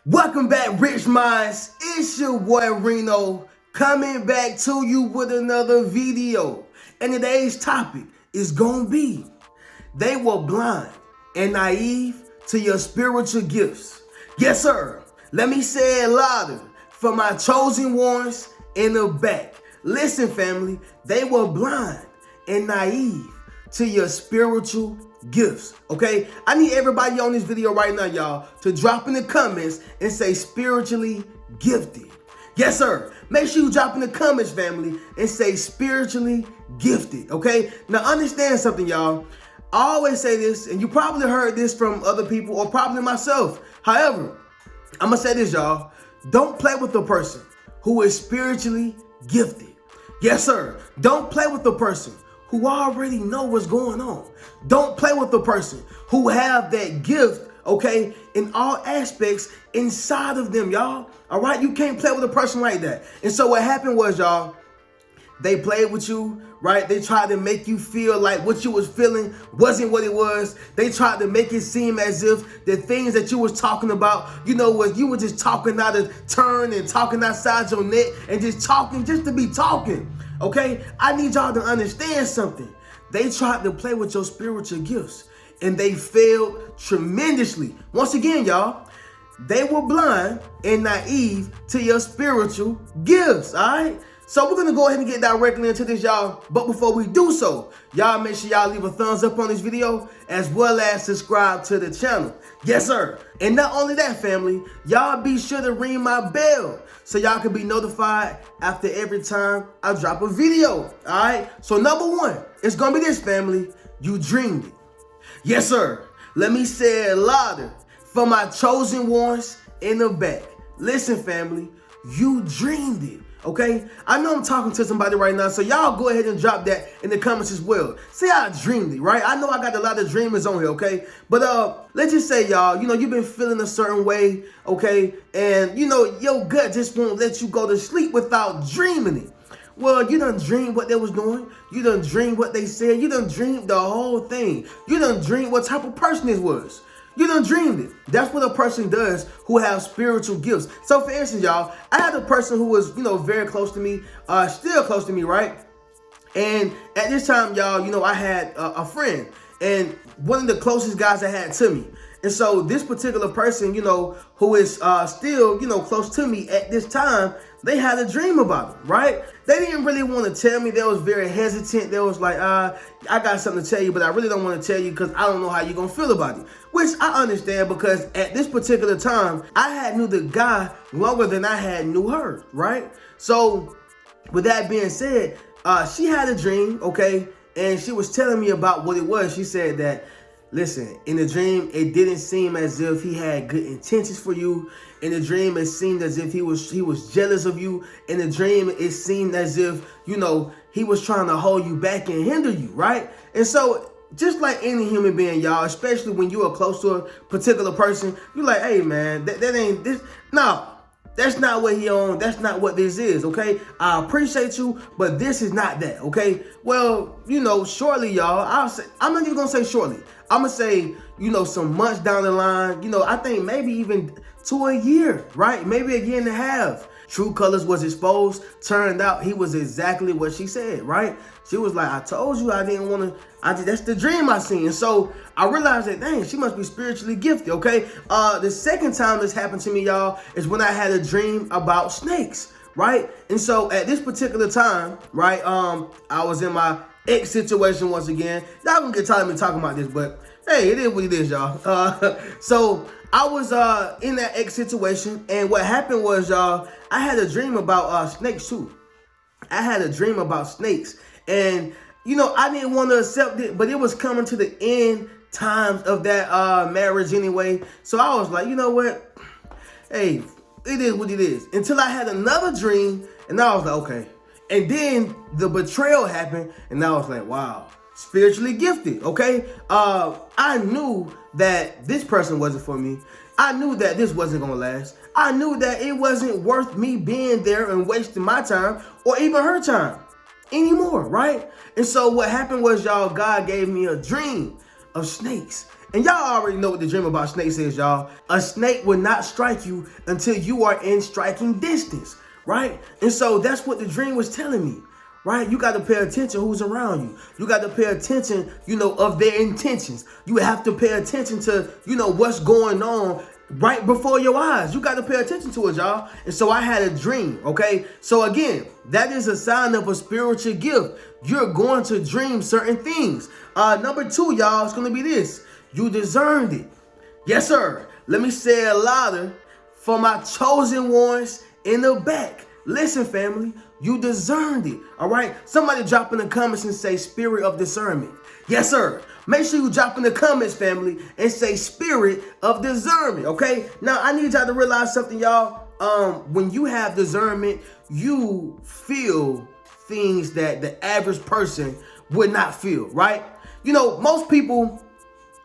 Welcome back, Rich Minds. It's your boy Reno coming back to you with another video. And today's topic is gonna be, they were blind and naive to your spiritual gifts. Yes, sir. Let me say it louder for my chosen ones in the back. Listen, family, they were blind and naive to your spiritual gifts. Okay, I need everybody on this video right now, y'all, to drop in the comments and say spiritually gifted. Yes, sir. Make sure you drop in the comments, family, and say spiritually gifted. Okay, now understand something, y'all. I always say this, and you probably heard this from other people or probably myself. However, I'm gonna say this, y'all. Don't play with the person who is spiritually gifted. Yes, sir. Don't play with the person who already know what's going on. Don't play with the person who have that gift, okay, in all aspects inside of them, y'all. All right, you can't play with a person like that. And so what happened was, y'all, they played with you, right? They tried to make you feel like what you was feeling wasn't what it was. They tried to make it seem as if the things that you was talking about, was you were just talking out of turn and talking outside your neck and just talking just to be talking. Okay, I need y'all to understand something. They tried to play with your spiritual gifts and they failed tremendously. Once again, y'all, they were blind and naive to your spiritual gifts, all right? So we're going to go ahead and get directly into this, y'all. But before we do so, y'all make sure y'all leave a thumbs up on this video as well as subscribe to the channel. Yes, sir. And not only that, family, y'all be sure to ring my bell so y'all can be notified after every time I drop a video. All right. So number one, it's going to be this, family. You dreamed it. Yes, sir. Let me say it louder for my chosen ones in the back. Listen, family, you dreamed it. Okay, I know I'm talking to somebody right now, so y'all go ahead and drop that in the comments as well. Say I dreamed it, right? I know I got a lot of dreamers on here, okay? But let's just say, y'all, you've been feeling a certain way, okay? And your gut just won't let you go to sleep without dreaming it. Well, you done dreamed what they was doing. You done dreamed what they said. You done dreamed the whole thing. You done dreamed what type of person this was. You done dreamed it. That's what a person does who have spiritual gifts. So for instance, y'all, I had a person who was, very close to me, still close to me, right? And at this time, y'all, I had a friend and one of the closest guys I had to me. And so this particular person, who is still, close to me at this time, they had a dream about him, right? They didn't really want to tell me. They was very hesitant. They was like, I got something to tell you, but I really don't want to tell you because I don't know how you're going to feel about it. Which I understand because at this particular time, I had knew the guy longer than I had knew her, right? So with that being said, she had a dream, okay? And she was telling me about what it was. She said that, listen, in the dream, it didn't seem as if he had good intentions for you. In the dream, it seemed as if he was jealous of you. In the dream, it seemed as if, he was trying to hold you back and hinder you, right? And so just like any human being, y'all, especially when you are close to a particular person, you're like, hey, man, that ain't this. No, that's not what he on. That's not what this is, okay? I appreciate you, but this is not that, okay? Well, shortly, y'all, I'm not even going to say shortly. I'm going to say, some months down the line, I think maybe even to a year, right? Maybe a year and a half. True colors was exposed. Turned out he was exactly what she said, right? She was like, I told you I didn't want to, that's the dream I seen. And so I realized that, dang, she must be spiritually gifted, okay? The second time this happened to me, y'all, is when I had a dream about snakes, right? And so at this particular time, right, I was in my ex situation once again. Y'all gonna get tired of me talking about this, but hey, it is what it is, y'all. So I was in that ex situation, and what happened was, y'all, I had a dream about snakes too. I had a dream about snakes, and I didn't want to accept it, but it was coming to the end times of that marriage anyway. So I was like, you know what? Hey, it is what it is. Until I had another dream, and I was like, okay. And then the betrayal happened, and I was like, wow, spiritually gifted, okay? I knew that this person wasn't for me. I knew that this wasn't gonna last. I knew that it wasn't worth me being there and wasting my time or even her time anymore, right? And so what happened was, y'all, God gave me a dream of snakes. And y'all already know what the dream about snakes is, y'all. A snake will not strike you until you are in striking distance, right? And so that's what the dream was telling me, right? You got to pay attention who's around you. You got to pay attention, of their intentions. You have to pay attention to, what's going on right before your eyes. You got to pay attention to it, y'all. And so I had a dream, okay? So again, that is a sign of a spiritual gift. You're going to dream certain things. Number 2, y'all, it's going to be this. You discerned it. Yes, sir. Let me say it louder for my chosen ones in the back. Listen, family, you discerned it, all right? Somebody drop in the comments and say spirit of discernment. Yes, sir. Make sure you drop in the comments, family, and say spirit of discernment, okay? Now, I need y'all to realize something, y'all. When you have discernment, you feel things that the average person would not feel, right? Most people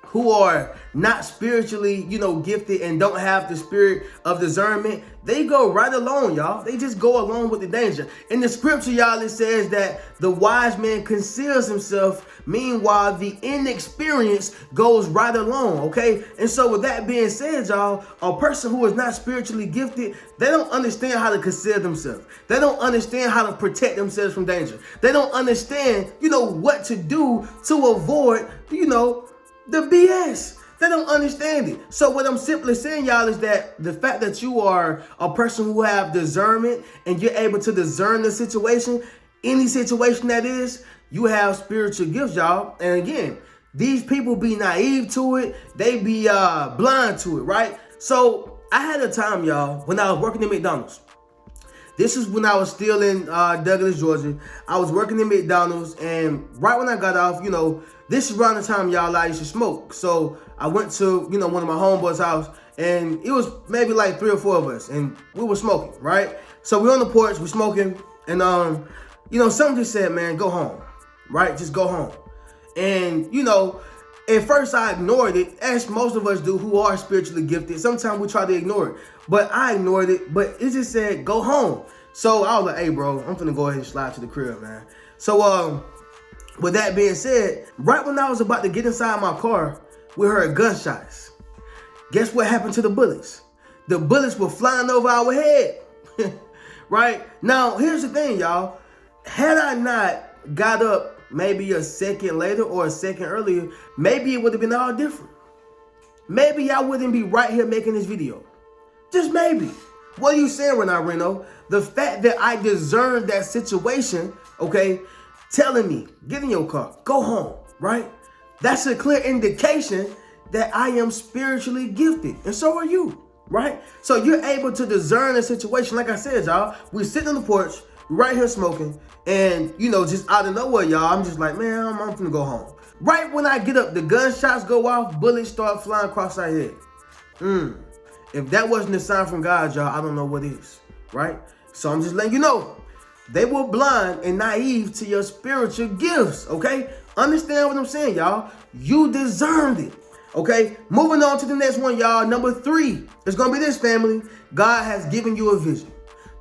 who are not spiritually, gifted and don't have the spirit of discernment, they go right along, y'all. They just go along with the danger. In the scripture, y'all, it says that the wise man conceals himself. Meanwhile, the inexperienced goes right along, okay? And so with that being said, y'all, a person who is not spiritually gifted, they don't understand how to conceal themselves. They don't understand how to protect themselves from danger. They don't understand, what to do to avoid, the BS. They don't understand it. So what I'm simply saying, y'all, is that the fact that you are a person who have discernment and you're able to discern the situation, any situation that is, you have spiritual gifts, y'all. And again, these people be naive to it. They be blind to it, right? So I had a time, y'all, when I was working at McDonald's. This is when I was still in Douglas, Georgia. I was working in McDonald's, and right when I got off, this is around the time, y'all, I used to smoke. So I went to, one of my homeboys' house, and it was maybe like 3 or 4 of us, and we were smoking, right? So we're on the porch, we're smoking, and something just said, man, go home, right? Just go home. And, at first I ignored it, as most of us do who are spiritually gifted. Sometimes we try to ignore it, but I ignored it, but it just said, go home. So I was like, hey, bro, I'm finna go ahead and slide to the crib, man. So, with that being said, right when I was about to get inside my car, we heard gunshots. Guess what happened to the bullets? The bullets were flying over our head, right? Now, here's the thing, y'all. Had I not got up maybe a second later or a second earlier, maybe it would have been all different. Maybe I wouldn't be right here making this video. Just maybe. What are you saying, Reno? The fact that I discerned that situation, okay, telling me, get in your car, go home, right? That's a clear indication that I am spiritually gifted, and so are you, right? So you're able to discern a situation. Like I said, y'all, we're sitting on the porch, right here smoking, and, just out of nowhere, y'all, I'm just like, man, I'm gonna go home. Right when I get up, the gunshots go off, bullets start flying across our head. If that wasn't a sign from God, y'all, I don't know what is, right? So I'm just letting you know, they were blind and naive to your spiritual gifts, okay? Understand what I'm saying, y'all? You discerned it, okay? Moving on to the next one, y'all. Number 3, it's going to be this, family. God has given you a vision.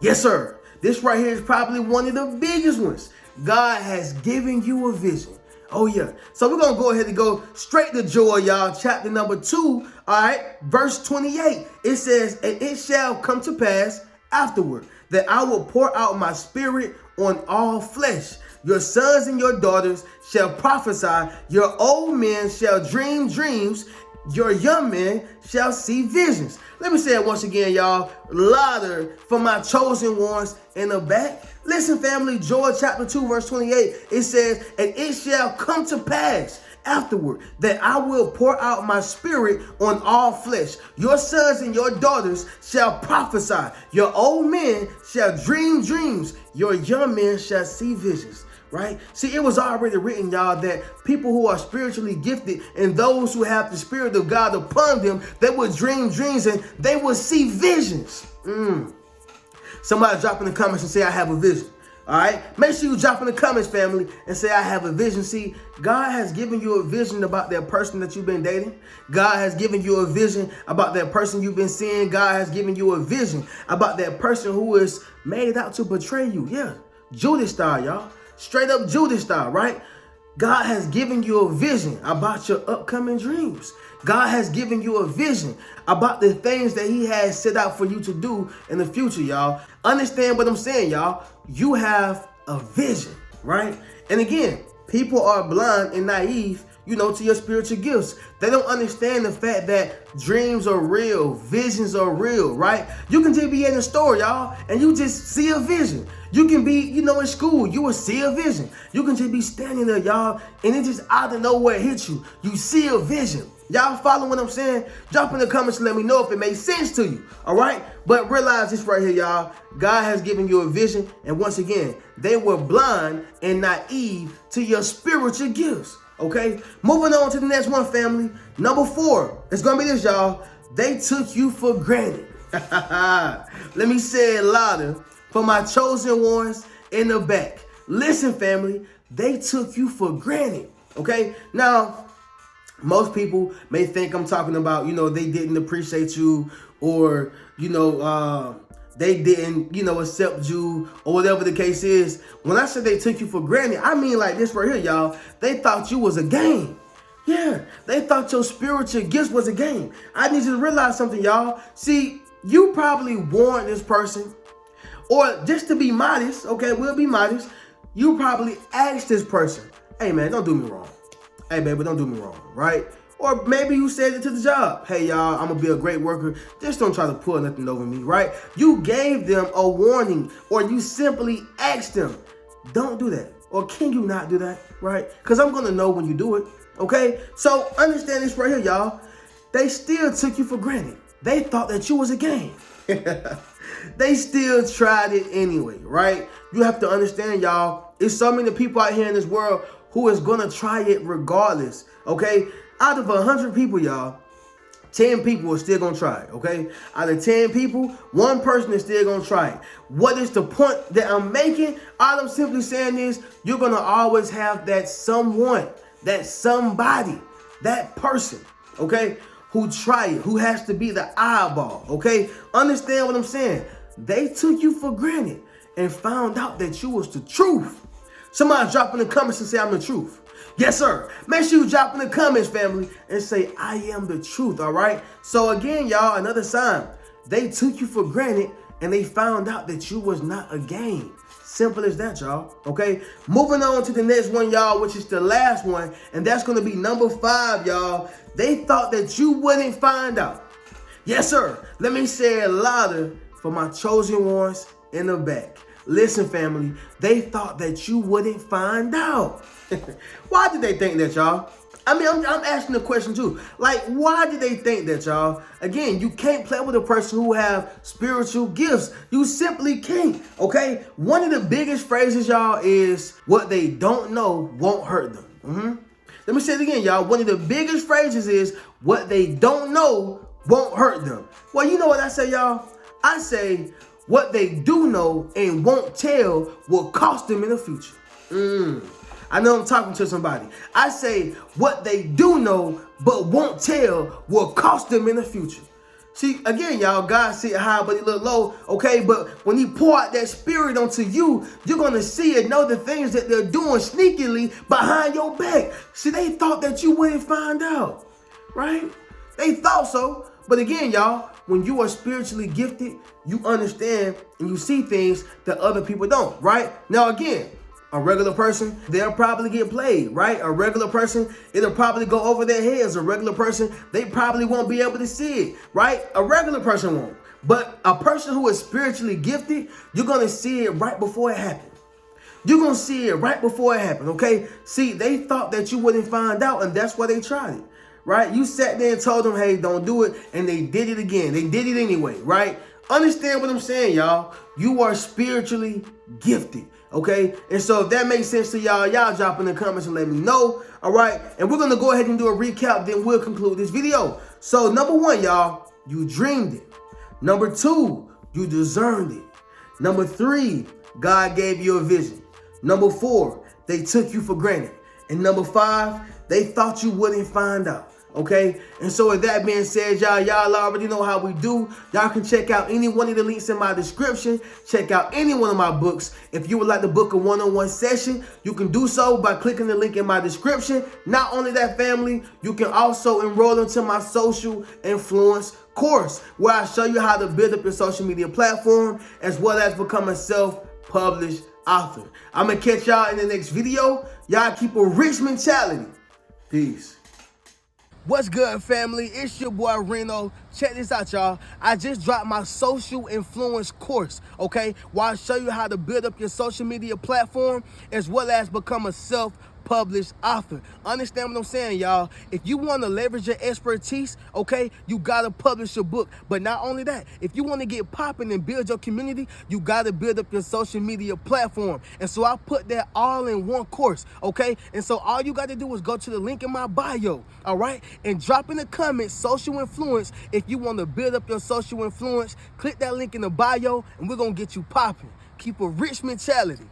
Yes, sir. This right here is probably one of the biggest ones. God has given you a vision. Oh, yeah. So we're going to go ahead and go straight to Joel, y'all. Chapter number 2, all right, verse 28. It says, and it shall come to pass afterward that I will pour out my spirit on all flesh. Your sons and your daughters shall prophesy. Your old men shall dream dreams. Your young men shall see visions. Let me say it once again, y'all. Louder for my chosen ones in the back. Listen, family, Joel chapter 2, verse 28. It says, and it shall come to pass afterward that I will pour out my spirit on all flesh. Your sons and your daughters shall prophesy. Your old men shall dream dreams. Your young men shall see visions. Right? See, it was already written, y'all, that people who are spiritually gifted and those who have the Spirit of God upon them, they will dream dreams and they will see visions. Somebody drop in the comments and say, I have a vision. All right? Make sure you drop in the comments, family, and say, I have a vision. See, God has given you a vision about that person that you've been dating. God has given you a vision about that person you've been seeing. God has given you a vision about that person who is made out to betray you. Yeah, Judas style, y'all. Straight up Judas style, right? God has given you a vision about your upcoming dreams. God has given you a vision about the things that he has set out for you to do in the future, y'all. Understand what I'm saying, y'all. You have a vision, right? And again, people are blind and naive, to your spiritual gifts. They don't understand the fact that dreams are real, visions are real, right? You can just be in the store, y'all, and you just see a vision. You can be, in school, you will see a vision. You can just be standing there, y'all, and it just out of nowhere hits you. You see a vision. Y'all follow what I'm saying? Drop in the comments and let me know if it makes sense to you, all right? But realize this right here, y'all. God has given you a vision, and once again, they were blind and naive to your spiritual gifts, okay? Moving on to the next one, family. Number 4, it's going to be this, y'all. They took you for granted. Let me say it louder for my chosen ones in the back. Listen, family, they took you for granted, okay? Now, most people may think I'm talking about, they didn't appreciate you, or, they didn't, accept you, or whatever the case is. When I said they took you for granted, I mean like this right here, y'all. They thought you was a game. Yeah, they thought your spiritual gifts was a game. I need you to realize something, y'all. See, you probably warned this person, or just to be modest, okay, we'll be modest. You probably asked this person, hey, man, don't do me wrong. Hey, baby, don't do me wrong, right? Or maybe you said it to the job. Hey, y'all, I'm going to be a great worker. Just don't try to pull nothing over me, right? You gave them a warning, or you simply asked them, don't do that. Or can you not do that, right? Because I'm going to know when you do it, okay? So understand this right here, y'all. They still took you for granted. They thought that you was a game. They still tried it anyway, right? You have to understand, y'all, it's so many people out here in this world who is going to try it regardless, okay? Out of 100 people, y'all, 10 people are still going to try it, okay? Out of 10 people, 1 person is still going to try it. What is the point that I'm making? All I'm simply saying is you're going to always have that someone, that somebody, that person, okay, who try it, who has to be the eyeball, okay? Understand what I'm saying? They took you for granted and found out that you was the truth. Somebody drop in the comments and say, I'm the truth. Yes, sir. Make sure you drop in the comments, family, and say, I am the truth, all right? So again, y'all, another sign. They took you for granted and they found out that you was not a game. Simple as that, y'all, okay? Moving on to the next one, y'all, which is the last one, and that's going to be number 5, y'all. They thought that you wouldn't find out. Yes, sir. Let me say it louder for my chosen ones in the back. Listen, family, they thought that you wouldn't find out. Why did they think that, y'all? I mean, I'm asking the question too. Like, why did they think that, y'all? Again, you can't play with a person who have spiritual gifts. You simply can't, okay? One of the biggest phrases, y'all, is what they don't know won't hurt them. Let me say it again, y'all. One of the biggest phrases is what they don't know won't hurt them. Well, you know what I say, y'all? I say what they do know and won't tell will cost them in the future. I know I'm talking to somebody. I say what they do know but won't tell will cost them in the future. See, again, y'all, God sit high but he look low, okay? But when he pour out that spirit onto you, you're going to see and know the things that they're doing sneakily behind your back. See, they thought that you wouldn't find out, right? They thought so. But again, y'all, when you are spiritually gifted, you understand and you see things that other people don't, right? Now, again, a regular person, they'll probably get played, right? A regular person, it'll probably go over their heads. A regular person, they probably won't be able to see it, right? A regular person won't. But a person who is spiritually gifted, you're going to see it right before it happens. You're going to see it right before it happened, okay? See, they thought that you wouldn't find out, and that's why they tried it, right? You sat there and told them, hey, don't do it, and they did it again. They did it anyway, right? Understand what I'm saying, y'all. You are spiritually gifted, okay? And so if that makes sense to y'all, y'all drop in the comments and let me know, all right? And we're going to go ahead and do a recap, then we'll conclude this video. So number 1, y'all, you dreamed it. Number 2, you discerned it. Number 3, God gave you a vision. Number 4, they took you for granted. And number 5, they thought you wouldn't find out. Okay, and so with that being said, y'all already know how we do. Y'all can check out any one of the links in my description. Check out any one of my books. If you would like to book a one-on-one session, you can do so by clicking the link in my description. Not only that, family, you can also enroll into my social influence course, where I show you how to build up your social media platform as well as become a self-published author. I'm gonna catch y'all in the next video. Y'all keep a rich mentality. Peace. What's good, family? It's your boy Reno. Check this out, y'all. I just dropped my social influence course, okay? Where I show you how to build up your social media platform as well as become a self-published author. Understand what I'm saying, y'all? If you want to leverage your expertise, okay, you got to publish a book. But not only that, if you want to get popping and build your community, you got to build up your social media platform. And so I put that all in one course, okay? And so all you got to do is go to the link in my bio, all right? And drop in the comments social influence if you want to build up your social influence. Click that link in the bio and we're going to get you popping. Keep a rich mentality.